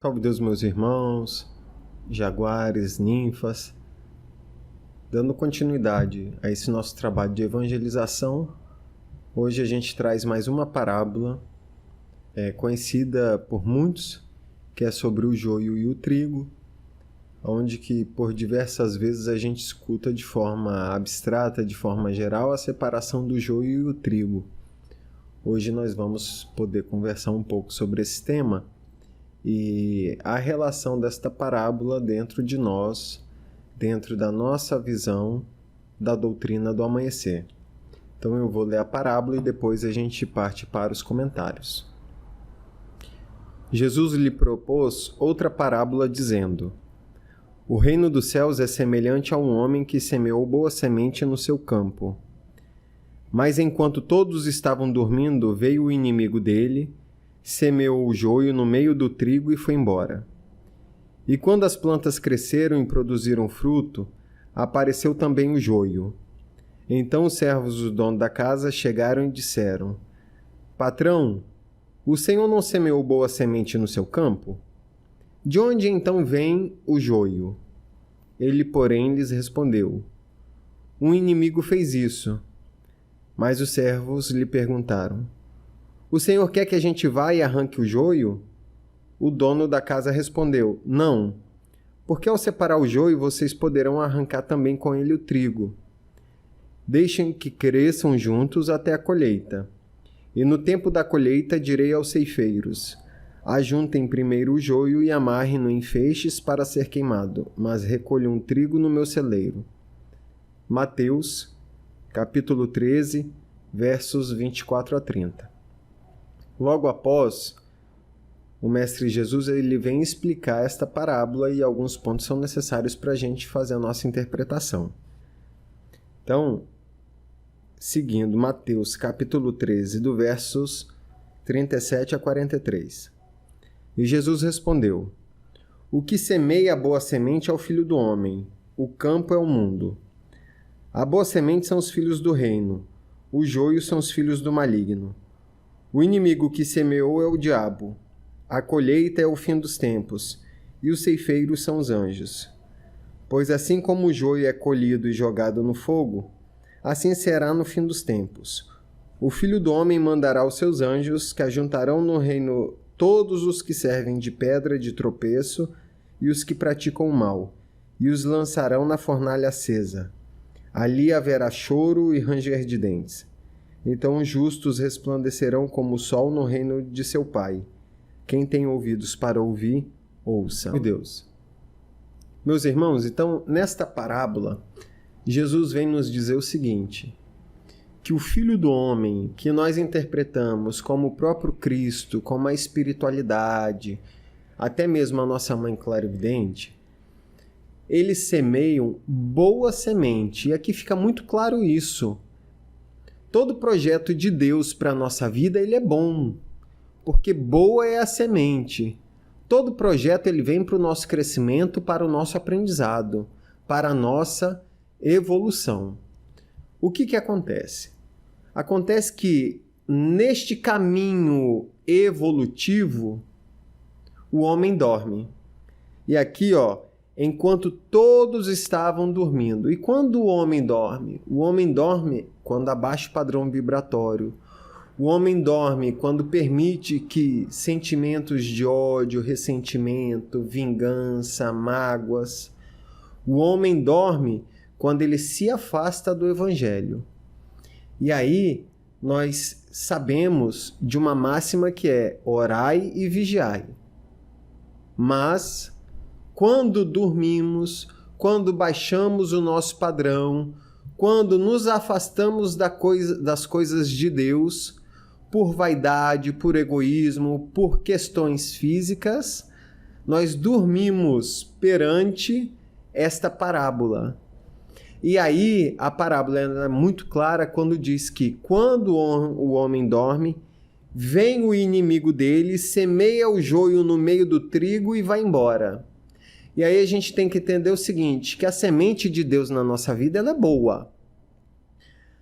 Salve Deus, meus irmãos, jaguares, ninfas. Dando continuidade a esse nosso trabalho de evangelização, hoje a gente traz mais uma parábola conhecida por muitos, que é sobre o joio e o trigo, onde que por diversas vezes a gente escuta de forma abstrata, de forma geral, a separação do joio e o trigo. Hoje nós vamos poder conversar um pouco sobre esse tema e a relação desta parábola dentro de nós, dentro da nossa visão da doutrina do amanhecer. Então eu vou ler a parábola e depois a gente parte para os comentários. Jesus lhe propôs outra parábola dizendo: O reino dos céus é semelhante a um homem que semeou boa semente no seu campo. Mas enquanto todos estavam dormindo, veio o inimigo dele, semeou o joio no meio do trigo e foi embora. E quando as plantas cresceram e produziram fruto, apareceu também o joio. Então os servos do dono da casa chegaram e disseram: Patrão, o senhor não semeou boa semente no seu campo? De onde então vem o joio? Ele, porém, lhes respondeu: Um inimigo fez isso. Mas os servos lhe perguntaram: O senhor quer que a gente vá e arranque o joio? O dono da casa respondeu: Não, porque ao separar o joio vocês poderão arrancar também com ele o trigo. Deixem que cresçam juntos até a colheita. E no tempo da colheita direi aos ceifeiros: Ajuntem primeiro o joio e amarrem-no em feixes para ser queimado, mas recolham o trigo no meu celeiro. Mateus, capítulo 13, versos 24 a 30. Logo após, o Mestre Jesus ele vem explicar esta parábola e alguns pontos são necessários para a gente fazer a nossa interpretação. Então, seguindo Mateus capítulo 13, do versos 37 a 43. E Jesus respondeu: O que semeia a boa semente é o Filho do Homem, o campo é o mundo. A boa semente são os filhos do reino, o joio são os filhos do maligno. O inimigo que semeou é o diabo. A colheita é o fim dos tempos, e os ceifeiros são os anjos. Pois assim como o joio é colhido e jogado no fogo, assim será no fim dos tempos. O Filho do Homem mandará os seus anjos, que ajuntarão no reino todos os que servem de pedra de tropeço e os que praticam o mal, e os lançarão na fornalha acesa. Ali haverá choro e ranger de dentes. Então os justos resplandecerão como o sol no reino de seu Pai. Quem tem ouvidos para ouvir, ouça. Deus. Meus irmãos, então, nesta parábola, Jesus vem nos dizer o seguinte: que o Filho do Homem, que nós interpretamos como o próprio Cristo, como a espiritualidade, até mesmo a nossa mãe clarividente, eles semeiam boa semente. E aqui fica muito claro isso. Todo projeto de Deus para a nossa vida, ele é bom, porque boa é a semente. Todo projeto ele vem para o nosso crescimento, para o nosso aprendizado, para a nossa evolução. O que acontece? Acontece que neste caminho evolutivo, o homem dorme. E aqui, enquanto todos estavam dormindo. E quando o homem dorme? O homem dorme quando abaixa o padrão vibratório. O homem dorme quando permite que sentimentos de ódio, ressentimento, vingança, mágoas. O homem dorme quando ele se afasta do Evangelho. E aí nós sabemos de uma máxima que é: orai e vigiai. Mas quando dormimos, quando baixamos o nosso padrão, quando nos afastamos das coisas de Deus, por vaidade, por egoísmo, por questões físicas, nós dormimos perante esta parábola. E aí a parábola é muito clara quando diz que quando o homem dorme, vem o inimigo dele, semeia o joio no meio do trigo e vai embora. E aí a gente tem que entender o seguinte, que a semente de Deus na nossa vida ela é boa.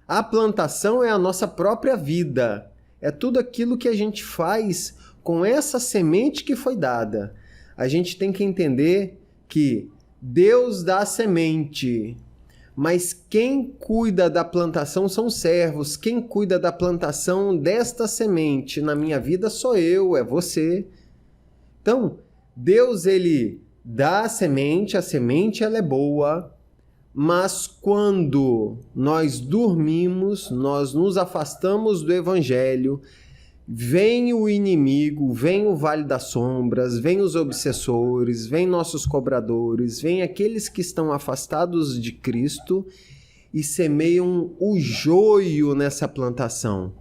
A plantação é a nossa própria vida. É tudo aquilo que a gente faz com essa semente que foi dada. a gente tem que entender que Deus dá a semente, mas quem cuida da plantação são servos. Quem cuida da plantação desta semente na minha vida sou eu, é você. Então, Deus, ele dá a semente ela é boa, mas quando nós dormimos, nós nos afastamos do Evangelho, vem o inimigo, vem o vale das sombras, vem os obsessores, vem nossos cobradores, vem aqueles que estão afastados de Cristo e semeiam o joio nessa plantação.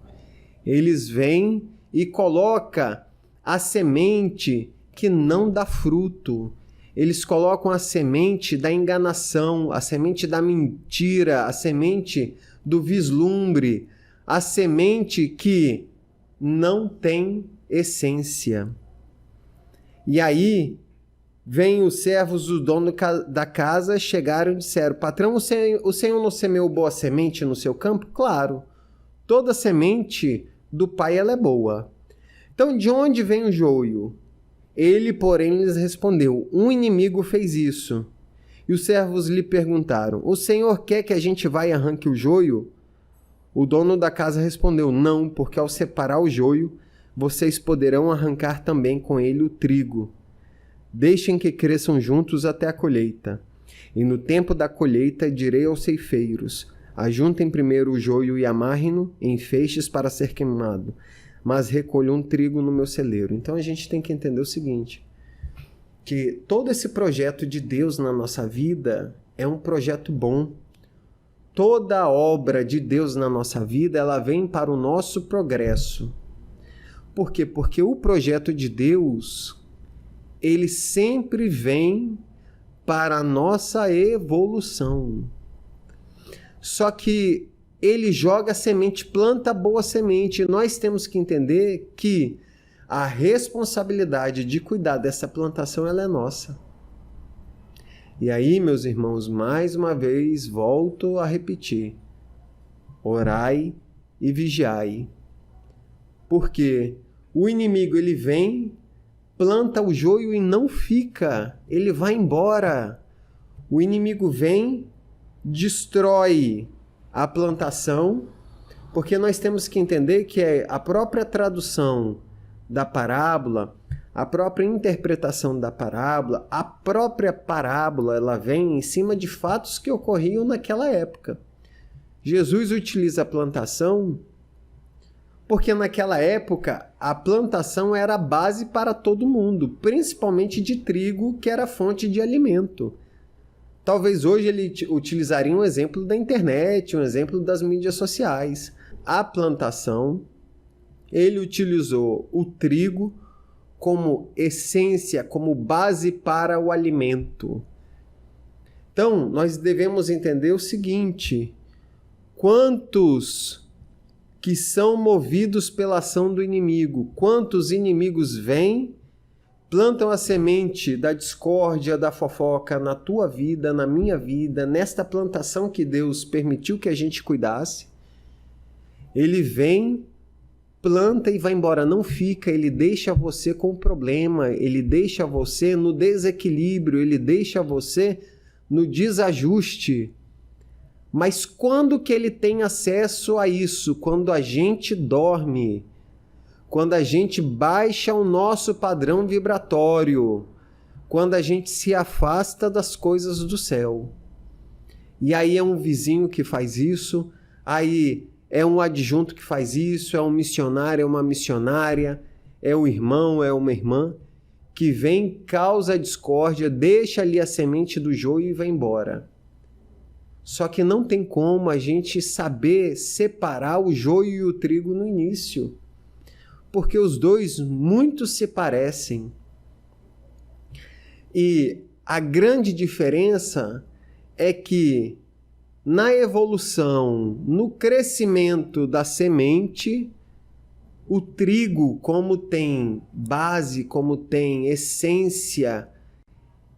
Eles vêm e colocam a semente que não dá fruto. Eles colocam a semente da enganação, a semente da mentira, a semente do vislumbre, a semente que não tem essência. E aí, vem os servos do dono da casa, chegaram e disseram: patrão, o senhor não semeou boa semente no seu campo? Claro, toda semente do pai ela é boa. Então, de onde vem o joio? Ele, porém, lhes respondeu: um inimigo fez isso. E os servos lhe perguntaram: o senhor quer que a gente vá e arranque o joio? O dono da casa respondeu: não, porque ao separar o joio, vocês poderão arrancar também com ele o trigo. Deixem que cresçam juntos até a colheita. E no tempo da colheita direi aos ceifeiros: ajuntem primeiro o joio e amarrem-no em feixes para ser queimado, mas recolham trigo no meu celeiro. Então a gente tem que entender o seguinte, que todo esse projeto de Deus na nossa vida é um projeto bom. Toda a obra de Deus na nossa vida, ela vem para o nosso progresso. Por quê? Porque o projeto de Deus, ele sempre vem para a nossa evolução. Só que ele joga a semente, planta boa semente. E nós temos que entender que a responsabilidade de cuidar dessa plantação, ela é nossa. E aí, meus irmãos, mais uma vez, volto a repetir: orai e vigiai. Porque o inimigo, ele vem, planta o joio e não fica, ele vai embora. O inimigo vem, destrói a plantação, porque nós temos que entender que a própria tradução da parábola, a própria interpretação da parábola, a própria parábola, ela vem em cima de fatos que ocorriam naquela época. Jesus utiliza a plantação porque naquela época a plantação era a base para todo mundo, principalmente de trigo, que era a fonte de alimento. Talvez hoje ele utilizaria um exemplo da internet, um exemplo das mídias sociais. A plantação, ele utilizou o trigo como essência, como base para o alimento. Então, nós devemos entender o seguinte: quantos que são movidos pela ação do inimigo, quantos inimigos vêm, plantam a semente da discórdia, da fofoca na tua vida, na minha vida, nesta plantação que Deus permitiu que a gente cuidasse. Ele vem, planta e vai embora, não fica, ele deixa você com problema, ele deixa você no desequilíbrio, ele deixa você no desajuste. Mas quando que ele tem acesso a isso? Quando a gente dorme, quando a gente baixa o nosso padrão vibratório, quando a gente se afasta das coisas do céu. E aí é um vizinho que faz isso, aí é um adjunto que faz isso, é um missionário, é uma missionária, é um irmão, é uma irmã, que vem, causa a discórdia, deixa ali a semente do joio e vai embora. Só que não tem como a gente saber separar o joio e o trigo no início, porque os dois muito se parecem. E a grande diferença é que na evolução, no crescimento da semente, o trigo, como tem base, como tem essência,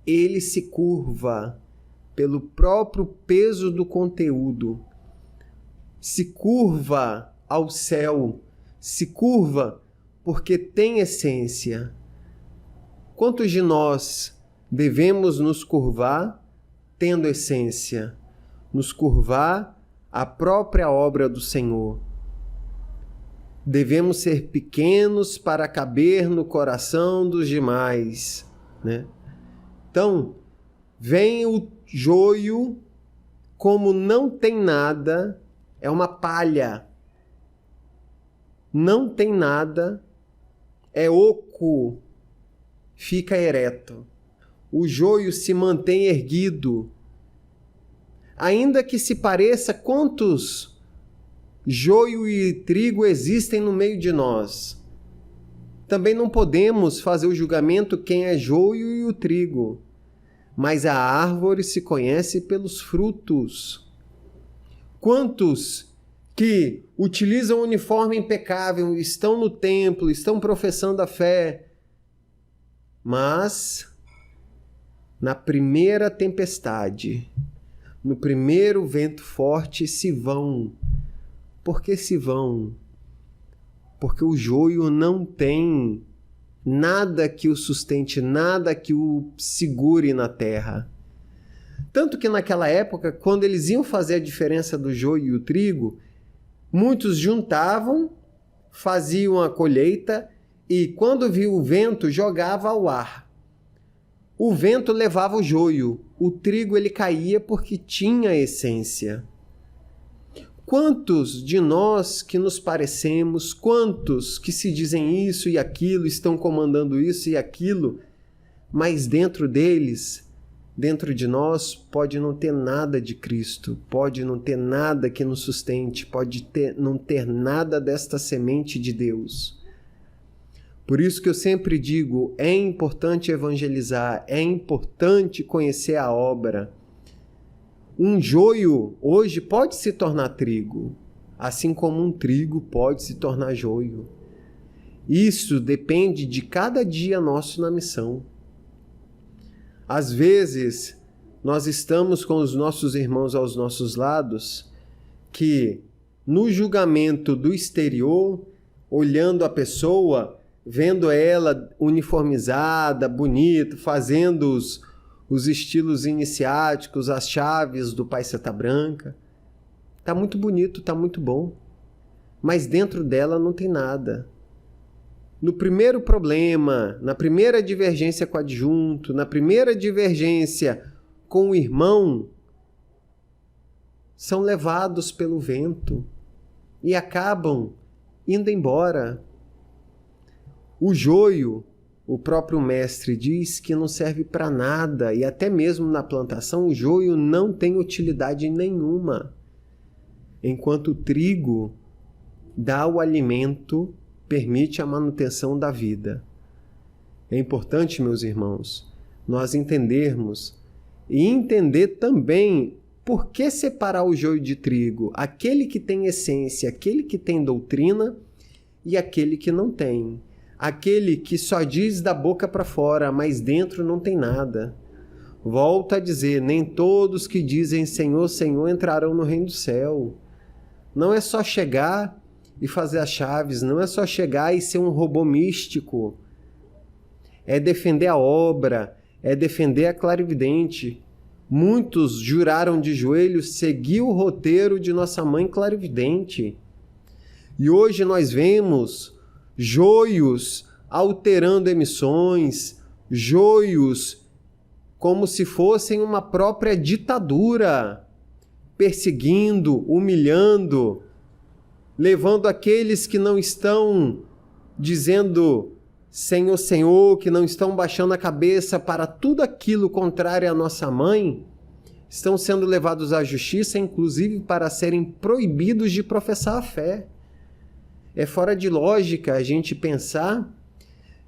ele se curva pelo próprio peso do conteúdo, se curva ao céu, se curva porque tem essência. Quantos de nós devemos nos curvar tendo essência, nos curvar à própria obra do Senhor? Devemos ser pequenos para caber no coração dos demais, né? Então, vem o joio, como não tem nada, é uma palha. Não tem nada, é oco, fica ereto. O joio se mantém erguido. Ainda que se pareça, quantos joio e trigo existem no meio de nós? Também não podemos fazer o julgamento quem é joio e o trigo, mas a árvore se conhece pelos frutos. Quantos que utilizam um uniforme impecável, estão no templo, estão professando a fé, mas na primeira tempestade, no primeiro vento forte, se vão. Por que se vão? Porque o joio não tem nada que o sustente, nada que o segure na terra. Tanto que naquela época, quando eles iam fazer a diferença do joio e o trigo, muitos juntavam, faziam a colheita e, quando viu o vento, jogava ao ar. O vento levava o joio, o trigo ele caía porque tinha essência. Quantos de nós que nos parecemos, quantos que se dizem isso e aquilo, estão comandando isso e aquilo, mas dentro deles, dentro de nós, pode não ter nada de Cristo, pode não ter nada que nos sustente, pode não ter nada desta semente de Deus. Por isso que eu sempre digo, é importante evangelizar, é importante conhecer a obra. Um joio hoje pode se tornar trigo, assim como um trigo pode se tornar joio. Isso depende de cada dia nosso na missão. Às vezes, nós estamos com os nossos irmãos aos nossos lados, que no julgamento do exterior, olhando a pessoa, vendo ela uniformizada, bonita, fazendo os estilos iniciáticos, as chaves do Pai Seta Branca. Tá muito bonito, tá muito bom. Mas dentro dela não tem nada. No primeiro problema, na primeira divergência com o adjunto, na primeira divergência com o irmão, são levados pelo vento e acabam indo embora. O joio, o próprio mestre diz que não serve para nada, e até mesmo na plantação o joio não tem utilidade nenhuma, enquanto o trigo dá o alimento, permite a manutenção da vida. É importante, meus irmãos, nós entendermos e entender também por que separar o joio de trigo, aquele que tem essência, aquele que tem doutrina e aquele que não tem. Aquele que só diz da boca para fora, mas dentro não tem nada. Volto a dizer, nem todos que dizem Senhor, Senhor entrarão no reino do céu. Não é só chegar e fazer as chaves, não é só chegar e ser um robô místico. É defender a obra, é defender a clarividente. Muitos juraram de joelhos seguir o roteiro de nossa mãe clarividente. E hoje nós vemos joios alterando emissões, joios como se fossem uma própria ditadura, perseguindo, humilhando, levando aqueles que não estão dizendo Senhor, Senhor, que não estão baixando a cabeça para tudo aquilo contrário à nossa mãe, estão sendo levados à justiça, inclusive para serem proibidos de professar a fé. É fora de lógica a gente pensar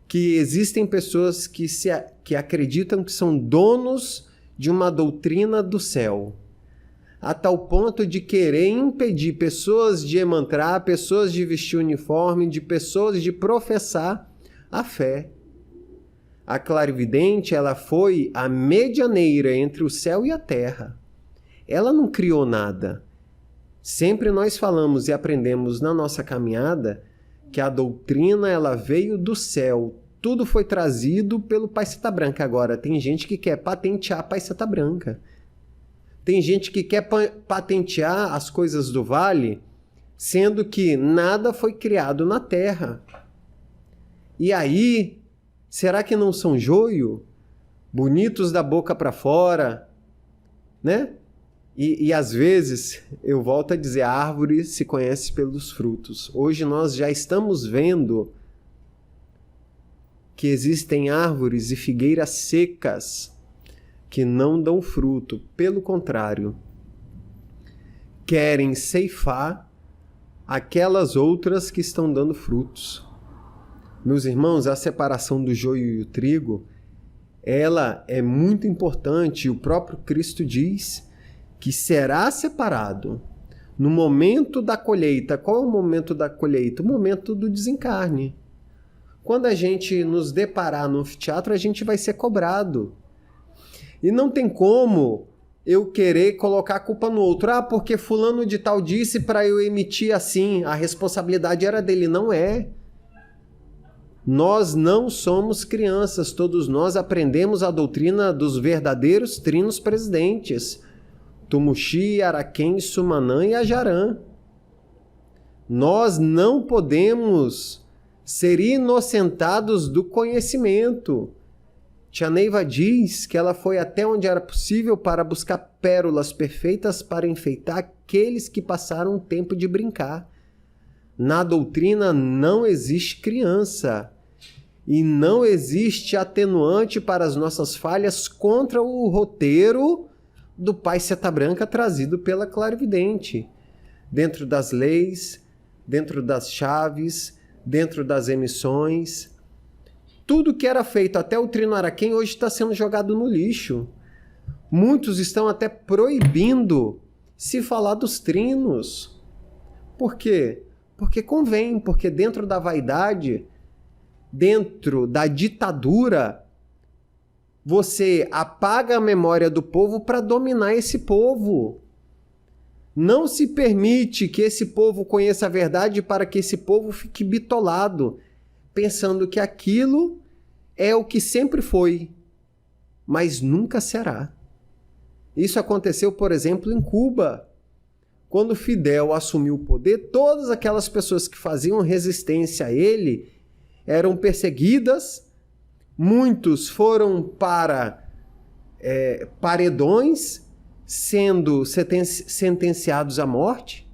que existem pessoas que acreditam que são donos de uma doutrina do céu, a tal ponto de querer impedir pessoas de emantrar, pessoas de vestir uniforme, de pessoas de professar a fé. A clarividente, ela foi a medianeira entre o céu e a terra. Ela não criou nada. Sempre nós falamos e aprendemos na nossa caminhada que a doutrina ela veio do céu. tudo foi trazido pelo Pai Seta Branca. Agora, tem gente que quer patentear Pai Seta Branca. Tem gente que quer patentear as coisas do vale, sendo que nada foi criado na terra. E aí, será que não são joio? Bonitos da boca para fora, né? E às vezes, eu volto a dizer, a árvore se conhece pelos frutos. Hoje nós já estamos vendo que existem árvores e figueiras secas que não dão fruto. Pelo contrário, querem ceifar aquelas outras que estão dando frutos. Meus irmãos, a separação do joio e o trigo, ela é muito importante. O próprio Cristo diz que será separado no momento da colheita. Qual é o momento da colheita? O momento do desencarne. Quando a gente nos deparar no anfiteatro, a gente vai ser cobrado. E não tem como eu querer colocar a culpa no outro. Ah, porque fulano de tal disse para eu emitir assim, a responsabilidade era dele. Não é. Nós não somos crianças, todos nós aprendemos a doutrina dos verdadeiros trinos presidentes. Tumuxi, Araquém, Sumanã e Ajarã. Nós não podemos ser inocentados do conhecimento. Tia Neiva diz que ela foi até onde era possível para buscar pérolas perfeitas para enfeitar aqueles que passaram o tempo de brincar. Na doutrina não existe criança e não existe atenuante para as nossas falhas contra o roteiro do Pai Seta Branca trazido pela clarividente. Dentro das leis, dentro das chaves, dentro das emissões. Tudo que era feito até o trino Araquém hoje está sendo jogado no lixo. Muitos estão até proibindo se falar dos trinos. Por quê? Porque convém, porque dentro da vaidade, dentro da ditadura, você apaga a memória do povo para dominar esse povo. Não se permite que esse povo conheça a verdade para que esse povo fique bitolado, pensando que aquilo é o que sempre foi, mas nunca será. Isso aconteceu, por exemplo, em Cuba. Quando Fidel assumiu o poder, todas aquelas pessoas que faziam resistência a ele eram perseguidas. Muitos foram para paredões, sendo sentenciados à morte.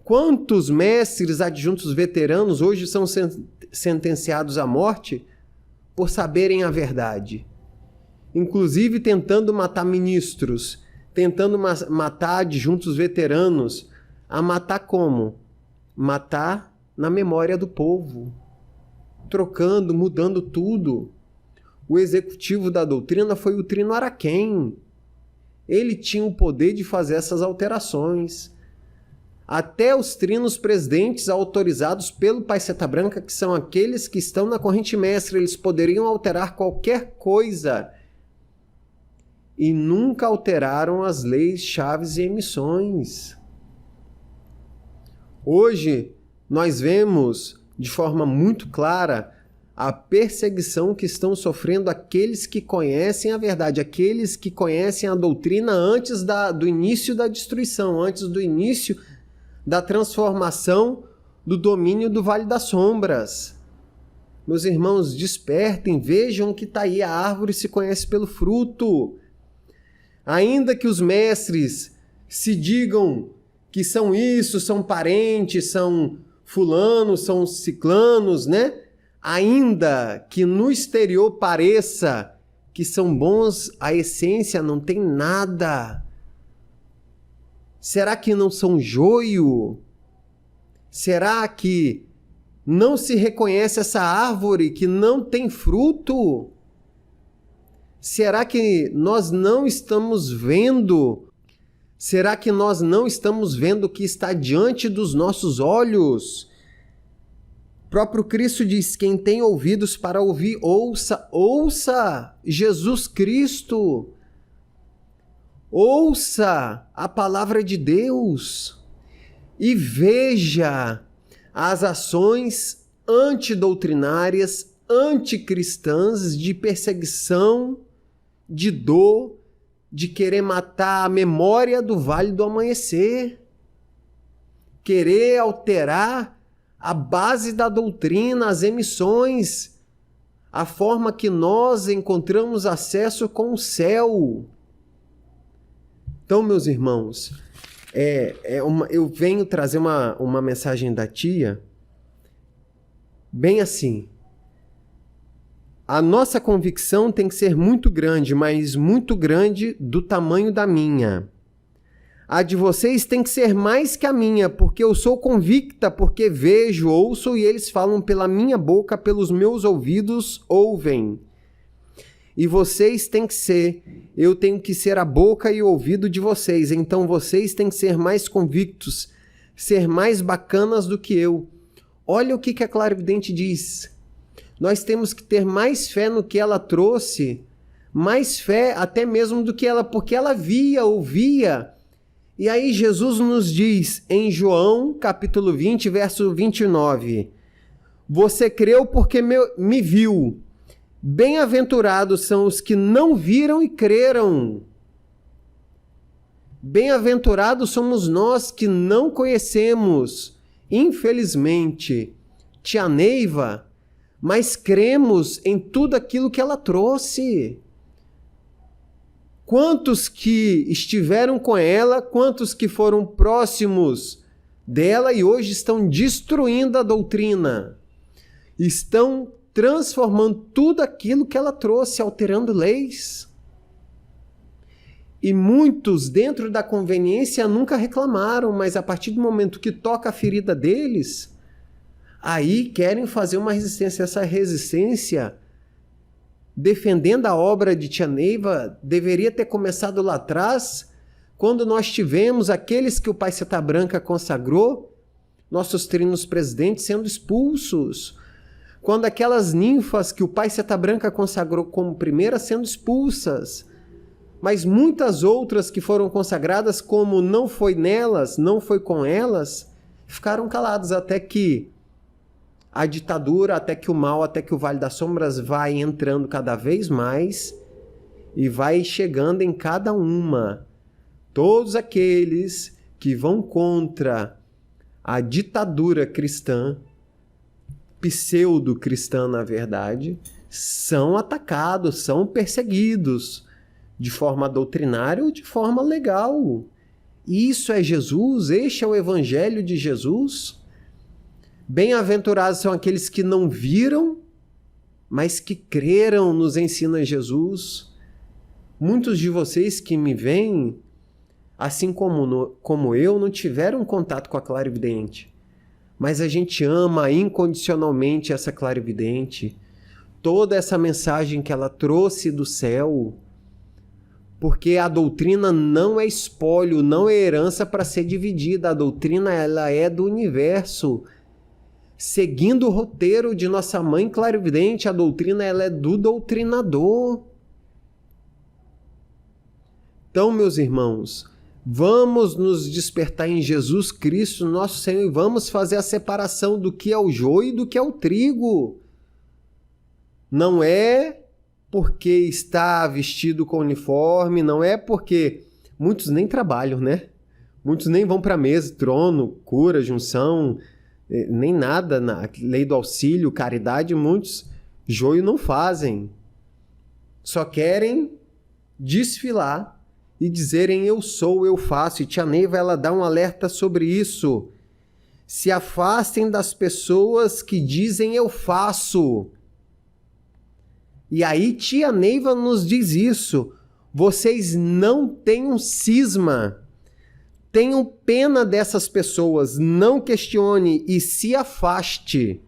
Quantos mestres adjuntos veteranos hoje são sentenciados à morte por saberem a verdade? Inclusive tentando matar ministros, tentando matar adjuntos veteranos. A matar como? Matar na memória do povo. Trocando, mudando tudo. O executivo da doutrina foi o trino Araquém. Ele tinha o poder de fazer essas alterações. Até os trinos presidentes autorizados pelo Pai Seta Branca, que são aqueles que estão na corrente mestra, eles poderiam alterar qualquer coisa. E nunca alteraram as leis, chaves e emissões. Hoje, nós vemos de forma muito clara a perseguição que estão sofrendo aqueles que conhecem a verdade, aqueles que conhecem a doutrina antes do início da destruição, antes do início da transformação do domínio do Vale das Sombras. Meus irmãos, despertem, vejam que está aí, a árvore se conhece pelo fruto. Ainda que os mestres se digam que são isso, são parentes, são fulanos, são ciclanos, né? Ainda que no exterior pareça que são bons, a essência não tem nada. Será que não são joio? Será que não se reconhece essa árvore que não tem fruto? Será que nós não estamos vendo? Será que nós não estamos vendo o que está diante dos nossos olhos? O próprio Cristo diz, quem tem ouvidos para ouvir, ouça, ouça Jesus Cristo. Ouça a palavra de Deus e veja as ações antidoutrinárias, anticristãs, de perseguição, de dor, de querer matar a memória do Vale do Amanhecer, querer alterar a base da doutrina, as emissões, a forma que nós encontramos acesso com o céu. Então, meus irmãos, eu venho trazer uma mensagem da tia, bem assim. A nossa convicção tem que ser muito grande, mas muito grande do tamanho da minha. A de vocês tem que ser mais que a minha, porque eu sou convicta, porque vejo, ouço e eles falam pela minha boca, pelos meus ouvidos ouvem. E vocês têm que ser, eu tenho que ser a boca e o ouvido de vocês, então vocês têm que ser mais convictos, ser mais bacanas do que eu. Olha o que a clarividente diz. Nós temos que ter mais fé no que ela trouxe, mais fé até mesmo do que ela, porque ela via, ouvia. E aí Jesus nos diz em João, capítulo 20, verso 29, você creu porque me viu. Bem-aventurados são os que não viram e creram. Bem-aventurados somos nós que não conhecemos, infelizmente, tia Neiva, mas cremos em tudo aquilo que ela trouxe. Quantos que estiveram com ela, quantos que foram próximos dela e hoje estão destruindo a doutrina, estão transformando tudo aquilo que ela trouxe, alterando leis. E muitos dentro da conveniência nunca reclamaram, mas a partir do momento que toca a ferida deles, aí querem fazer uma resistência. Essa resistência, defendendo a obra de tia Neiva, deveria ter começado lá atrás, quando nós tivemos aqueles que o Pai Seta Branca consagrou, nossos trinos presidentes sendo expulsos. Quando aquelas ninfas que o Pai Seta Branca consagrou como primeiras sendo expulsas. Mas muitas outras que foram consagradas, como não foi nelas, não foi com elas, ficaram caladas até que a ditadura, até que o mal, até que o Vale das Sombras vai entrando cada vez mais e vai chegando em cada uma. Todos aqueles que vão contra a ditadura cristã, pseudo-cristã na verdade, são atacados, são perseguidos de forma doutrinária ou de forma legal. Isso é Jesus? Este é o Evangelho de Jesus? Bem-aventurados são aqueles que não viram, mas que creram nos ensina Jesus. Muitos de vocês que me veem, assim como eu, não tiveram contato com a clarividente. Mas a gente ama incondicionalmente essa clarividente, toda essa mensagem que ela trouxe do céu, porque a doutrina não é espólio, não é herança para ser dividida. A doutrina ela é do universo. Seguindo o roteiro de nossa mãe clarividente, a doutrina ela é do doutrinador. Então, meus irmãos, vamos nos despertar em Jesus Cristo, nosso Senhor, e vamos fazer a separação do que é o joio e do que é o trigo. Não é porque está vestido com uniforme, não é porque muitos nem trabalham, né? Muitos nem vão para a mesa, trono, cura, junção, nem nada na lei do auxílio, caridade, muitos joio não fazem. Só querem desfilar e dizerem eu sou, eu faço. E tia Neiva ela dá um alerta sobre isso. Se afastem das pessoas que dizem eu faço. E aí tia Neiva nos diz isso. Vocês não tenham cisma. Tenham pena dessas pessoas. Não questione e se afaste.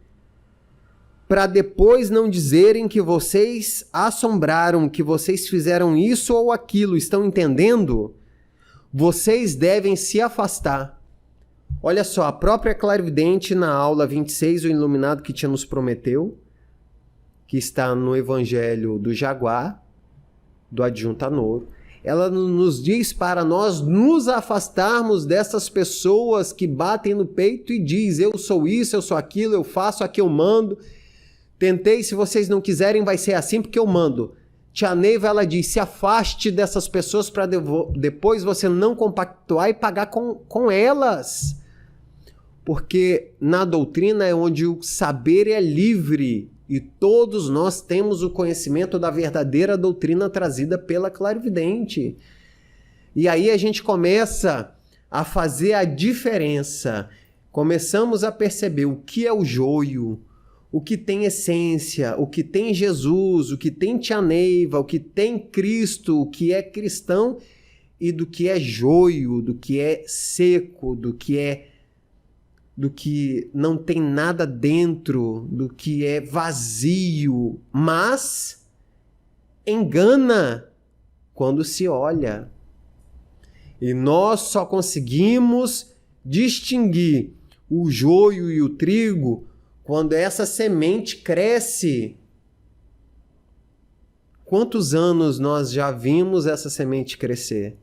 Para depois não dizerem que vocês assombraram, que vocês fizeram isso ou aquilo. Estão entendendo? Vocês devem se afastar. Olha só, a própria clarividente na aula 26, o iluminado que tia nos prometeu, que está no Evangelho do Jaguar, do Adjuntanor, ela nos diz para nós nos afastarmos dessas pessoas que batem no peito e diz eu sou isso, eu sou aquilo, eu faço, aqui eu mando, Tentei, se vocês não quiserem, vai ser assim porque eu mando. Tia Neiva, ela diz, se afaste dessas pessoas para depois você não compactuar e pagar com elas. Porque na doutrina é onde o saber é livre e todos nós temos o conhecimento da verdadeira doutrina trazida pela clarividente. E aí a gente começa a fazer a diferença. Começamos a perceber o que é o joio, o que tem essência, o que tem Jesus, o que tem Tia Neiva, o que tem Cristo, o que é cristão e do que é joio, do que é seco, do que não tem nada dentro, do que é vazio, mas engana quando se olha. E nós só conseguimos distinguir o joio e o trigo quando essa semente cresce. Quantos anos nós já vimos essa semente crescer?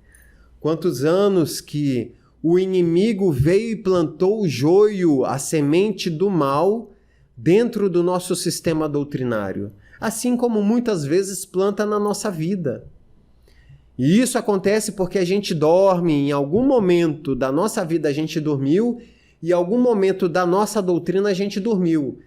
Quantos anos que o inimigo veio e plantou o joio, a semente do mal, dentro do nosso sistema doutrinário, assim como muitas vezes planta na nossa vida. E isso acontece porque a gente dorme, em algum momento da nossa vida a gente dormiu, e em algum momento da nossa doutrina a gente dormiu.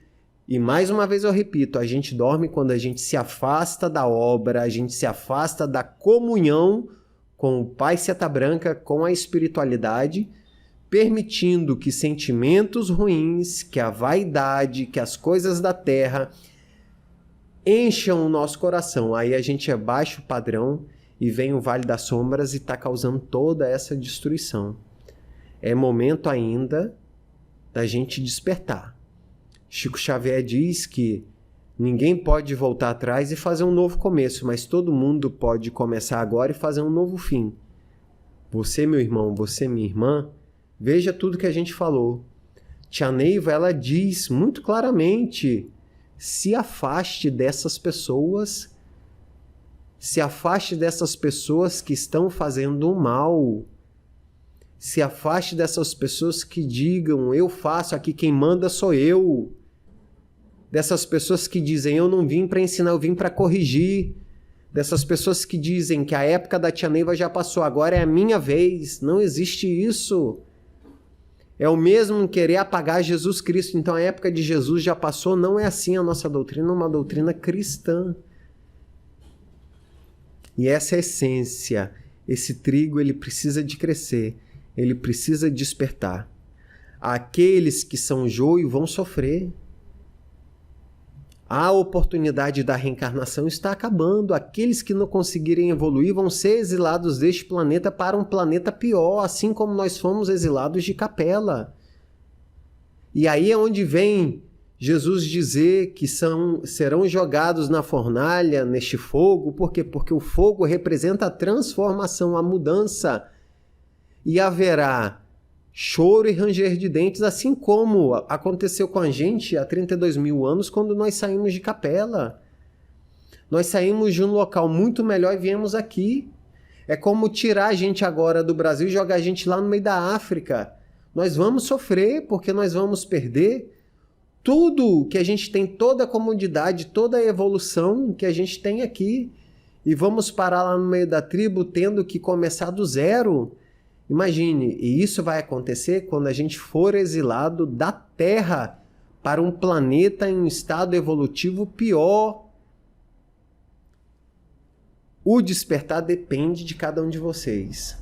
E mais uma vez eu repito, a gente dorme quando a gente se afasta da obra, a gente se afasta da comunhão com o Pai Seta Branca, com a espiritualidade, permitindo que sentimentos ruins, que a vaidade, que as coisas da terra encham o nosso coração. Aí a gente abaixa o padrão e vem o Vale das Sombras e está causando toda essa destruição. É momento ainda da gente despertar. Chico Xavier diz que ninguém pode voltar atrás e fazer um novo começo, mas todo mundo pode começar agora e fazer um novo fim. Você, meu irmão, você, minha irmã, veja tudo que a gente falou. Tia Neiva, ela diz muito claramente, se afaste dessas pessoas, se afaste dessas pessoas que estão fazendo o mal. Se afaste dessas pessoas que digam, eu faço, aqui quem manda sou eu. Dessas pessoas que dizem, eu não vim para ensinar, eu vim para corrigir. Dessas pessoas que dizem que a época da Tia Neiva já passou, agora é a minha vez. Não existe isso. É o mesmo querer apagar Jesus Cristo. Então a época de Jesus já passou, não é assim a nossa doutrina, é uma doutrina cristã. E essa é a essência. Esse trigo, ele precisa de crescer, ele precisa despertar. Aqueles que são joio vão sofrer. A oportunidade da reencarnação está acabando. Aqueles que não conseguirem evoluir vão ser exilados deste planeta para um planeta pior, assim como nós fomos exilados de Capela. E aí é onde vem Jesus dizer que serão jogados na fornalha, neste fogo. Por quê? Porque o fogo representa a transformação, a mudança. E haverá choro e ranger de dentes, assim como aconteceu com a gente há 32 mil anos, quando nós saímos de Capela. Nós saímos de um local muito melhor e viemos aqui. É como tirar a gente agora do Brasil e jogar a gente lá no meio da África. Nós vamos sofrer, porque nós vamos perder tudo que a gente tem, toda a comodidade, toda a evolução que a gente tem aqui. E vamos parar lá no meio da tribo, tendo que começar do zero. Imagine, e isso vai acontecer quando a gente for exilado da Terra para um planeta em um estado evolutivo pior. O despertar depende de cada um de vocês.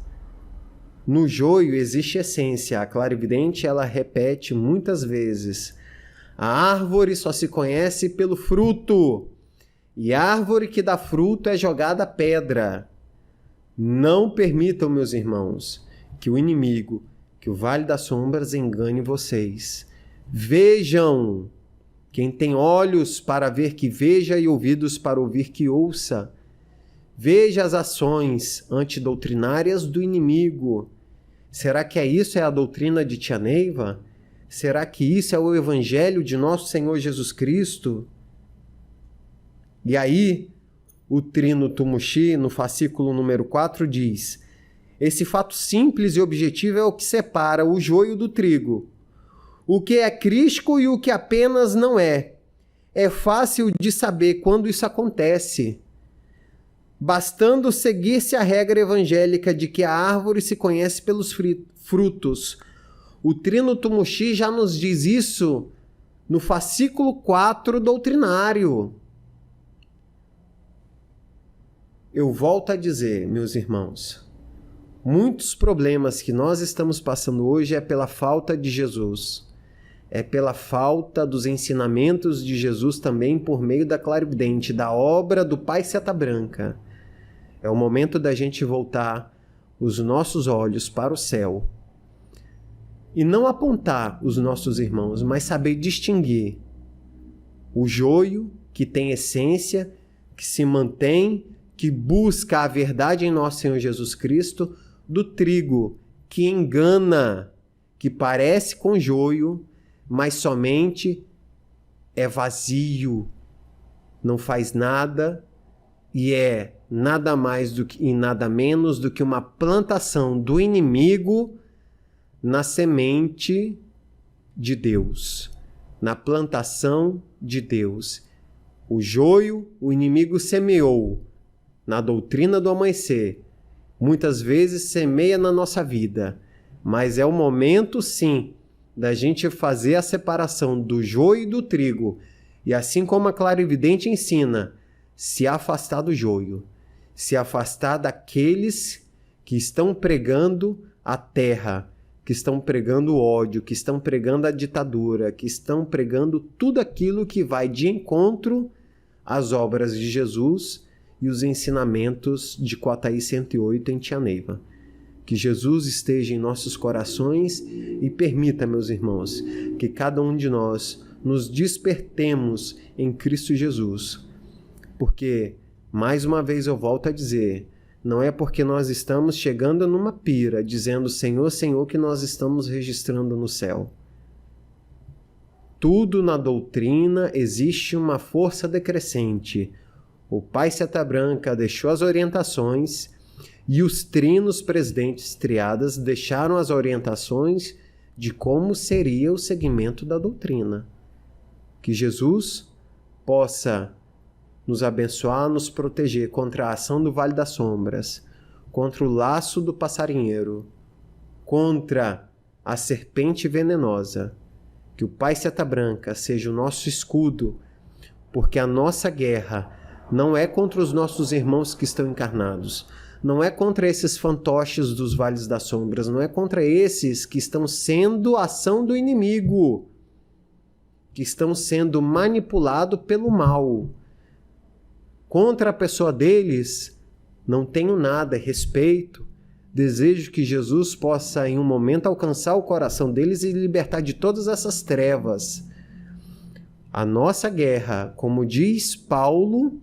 No joio existe essência. A clarividente, ela repete muitas vezes. A árvore só se conhece pelo fruto. E a árvore que dá fruto é jogada pedra. Não permitam, meus irmãos, que o inimigo, que o Vale das Sombras engane vocês. Vejam. Quem tem olhos para ver que veja e ouvidos para ouvir que ouça. Veja as ações antidoutrinárias do inimigo. Será que isso é a doutrina de Tia Neiva? Será que isso é o evangelho de nosso Senhor Jesus Cristo? E aí, o Trino Tumuxi, no fascículo número 4, diz: esse fato simples e objetivo é o que separa o joio do trigo. O que é crístico e o que apenas não é. É fácil de saber quando isso acontece, bastando seguir-se a regra evangélica de que a árvore se conhece pelos frutos. O Trino Tumuxi já nos diz isso no fascículo 4 doutrinário. Eu volto a dizer, meus irmãos, muitos problemas que nós estamos passando hoje é pela falta de Jesus. É pela falta dos ensinamentos de Jesus também por meio da clarividente, da obra do Pai Seta Branca. É o momento da gente voltar os nossos olhos para o céu e não apontar os nossos irmãos, mas saber distinguir o joio que tem essência, que se mantém, que busca a verdade em nosso Senhor Jesus Cristo, do trigo que engana, que parece com joio, mas somente é vazio, não faz nada e é nada mais e nada menos do que uma plantação do inimigo na semente de Deus, na plantação de Deus. O joio, o inimigo semeou na doutrina do amanhecer, muitas vezes semeia na nossa vida, mas é o momento, sim, da gente fazer a separação do joio e do trigo, e assim como a clarividente ensina, se afastar do joio, se afastar daqueles que estão pregando a terra, que estão pregando o ódio, que estão pregando a ditadura, que estão pregando tudo aquilo que vai de encontro às obras de Jesus e os ensinamentos de Quataí 108 em Tia Neiva. Que Jesus esteja em nossos corações e permita, meus irmãos, que cada um de nós nos despertemos em Cristo Jesus. Porque, mais uma vez eu volto a dizer, não é porque nós estamos chegando numa pira, dizendo Senhor, Senhor, que nós estamos registrando no céu. Tudo na doutrina existe uma força decrescente. O Pai Seta Branca deixou as orientações e os trinos presidentes triadas deixaram as orientações de como seria o segmento da doutrina. Que Jesus possa nos abençoar, nos proteger contra a ação do Vale das Sombras, contra o laço do passarinheiro, contra a serpente venenosa. Que o Pai Seta Branca seja o nosso escudo, porque a nossa guerra não é contra os nossos irmãos que estão encarnados, não é contra esses fantoches dos vales das sombras, não é contra esses que estão sendo ação do inimigo, que estão sendo manipulados pelo mal. Contra a pessoa deles, não tenho nada, respeito. Desejo que Jesus possa, em um momento, alcançar o coração deles e libertar de todas essas trevas. A nossa guerra, como diz Paulo,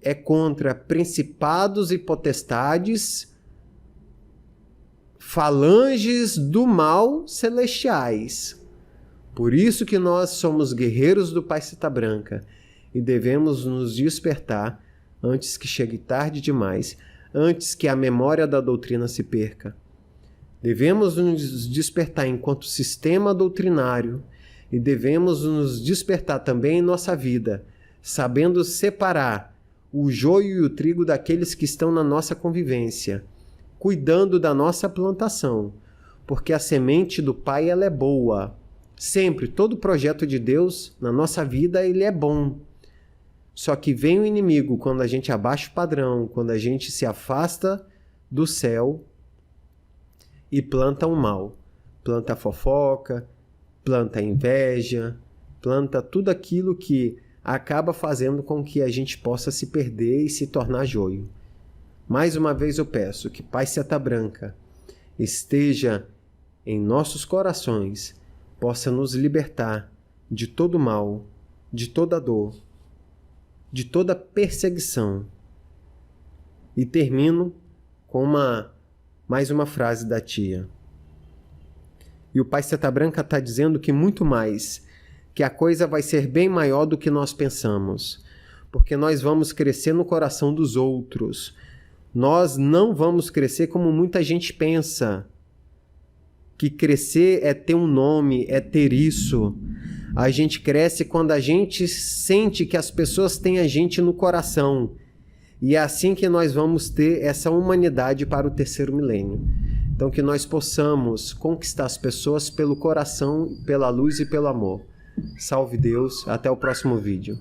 é contra principados e potestades, falanges do mal celestiais. Por isso que nós somos guerreiros do Pai Seta Branca e devemos nos despertar antes que chegue tarde demais, antes que a memória da doutrina se perca. Devemos nos despertar enquanto sistema doutrinário e devemos nos despertar também em nossa vida, sabendo separar o joio e o trigo daqueles que estão na nossa convivência, cuidando da nossa plantação, porque a semente do Pai ela é boa. Sempre, todo projeto de Deus na nossa vida ele é bom. Só que vem o inimigo quando a gente abaixa o padrão, quando a gente se afasta do céu e planta o mal. Planta a fofoca, planta a inveja, planta tudo aquilo que acaba fazendo com que a gente possa se perder e se tornar joio. Mais uma vez eu peço que Pai Seta Branca esteja em nossos corações, possa nos libertar de todo mal, de toda dor, de toda perseguição. E termino com mais uma frase da tia. E o Pai Seta Branca está dizendo que muito mais, que a coisa vai ser bem maior do que nós pensamos, porque nós vamos crescer no coração dos outros. Nós não vamos crescer como muita gente pensa, que crescer é ter um nome, é ter isso. A gente cresce quando a gente sente que as pessoas têm a gente no coração. E é assim que nós vamos ter essa humanidade para o terceiro milênio. Então, que nós possamos conquistar as pessoas pelo coração, pela luz e pelo amor. Salve Deus, até o próximo vídeo.